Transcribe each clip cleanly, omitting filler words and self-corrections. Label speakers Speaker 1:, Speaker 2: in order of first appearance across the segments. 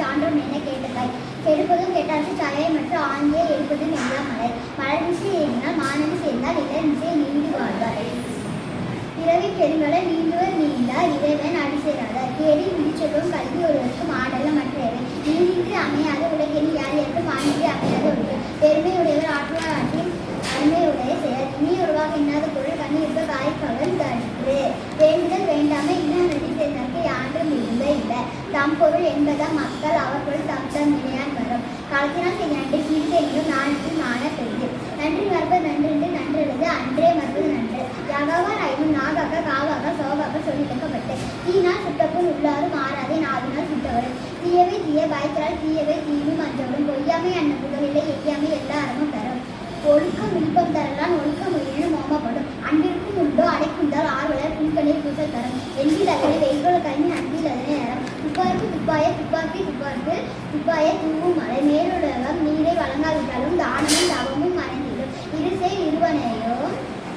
Speaker 1: சான்றோம் என கேட்டதாய். கெடுப்பதும் கெட்டார்க்கு சாயை மற்றும் ஆங்கியே எடுப்பதும் எல்லாம் மலர். மலர் மிசை ஏறினால் மானடி சேர்ந்தால் இளர் மிசை நீண்டு வாழ்வார். பிறவி பெருங்கலை நீண்டுவர் நீண்டார் இறைவன் அடி சேராதார். கேடி விழிச்செல்வம் கல்வி ஒருவருக்கும் ஆடல்ல மற்றவை. நீரின்றி அமையாத உலகெனில் யார் யாருக்கும் வானின்றி அமையாத ஒழுகு. பெருமையுடையவர் ஆற்றுவார் ஆற்றின் அருமையுடைய செயல். இனி உருவாக இன்னாத பொருள் கண்ணி இருக்க காய்ப்பவன் தன்று. வேண்டுதல் வேண்டாமை இன்னடி சேர்ந்தார்க்கு யாண்டும் இருந்த இல்லை. தம் பொருள் என்பதாம் மக்கள் அவர் பொருள் தம் தம் நிலையான் வரும். காலத்தினால் செய்ய நன்றி சீர்க என்றும் நாட்டில் மான பெரிது. நன்றி மறப்பது நன்றென்று நன்றெழுது அன்றே மறப்பது நன்று. யாகாவார் ஐவன் நாகாக்க காவாக சோகாக்க சொல்லிக்கப்பட்டு. தீனால் சுட்டப்பும் உள்ளாரும் மாறாதே நாவினால் சுட்டவரும். தீயவை தீய பயத்தினால் தீயவை தீயும் அஞ்சவரும். பொய்யாமை அன்ன புகழில்லை எய்யாமை எல்லா அறமும் தரும். ஒழுக்கம் விருப்பம் தரலாம் ஒழுக்கம் உயிரினும் மோமப்படும். அன்பிற்கும் உண்டோ அடைக்குந்தால் ஆர்வலர் புல்கனில் பூசல் தரும். எண்ணில் அதனை வெயில்கோல கல்வி அன்பில் அதனை அறம். துப்பாருக்கு துப்பாய துப்பாக்கி துப்பாக்கு துப்பாய தூவும் மலை. மேலுலகம் நீரை வழங்காவிட்டாலும் தானமும் தவமும் மறைந்திடும். இருசேர் இருவனையோ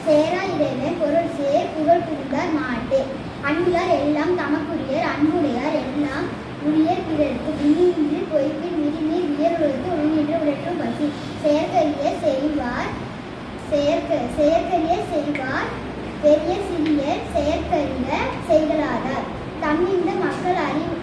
Speaker 1: சேரா இறைவன் பொருள் சேர் புகழ் புரிந்தார் மாட்டே. அன்பிலார் எல்லாம் தமக்குரியர் அன்புடையார் எல்லாம் உரியர் பிறர்க்கு. விண்ணின்று பொய்ப்பின் விரிநீர் உயர்வுக்கு உள்நின்று உடற்றும் பசி. செயற்கரிய செய்வார் செயற்கரிய செய்வார் பெரிய சிறியர் செயற்கரிய செய்கலாதார். தம்மிந்த மக்கள் அறிவு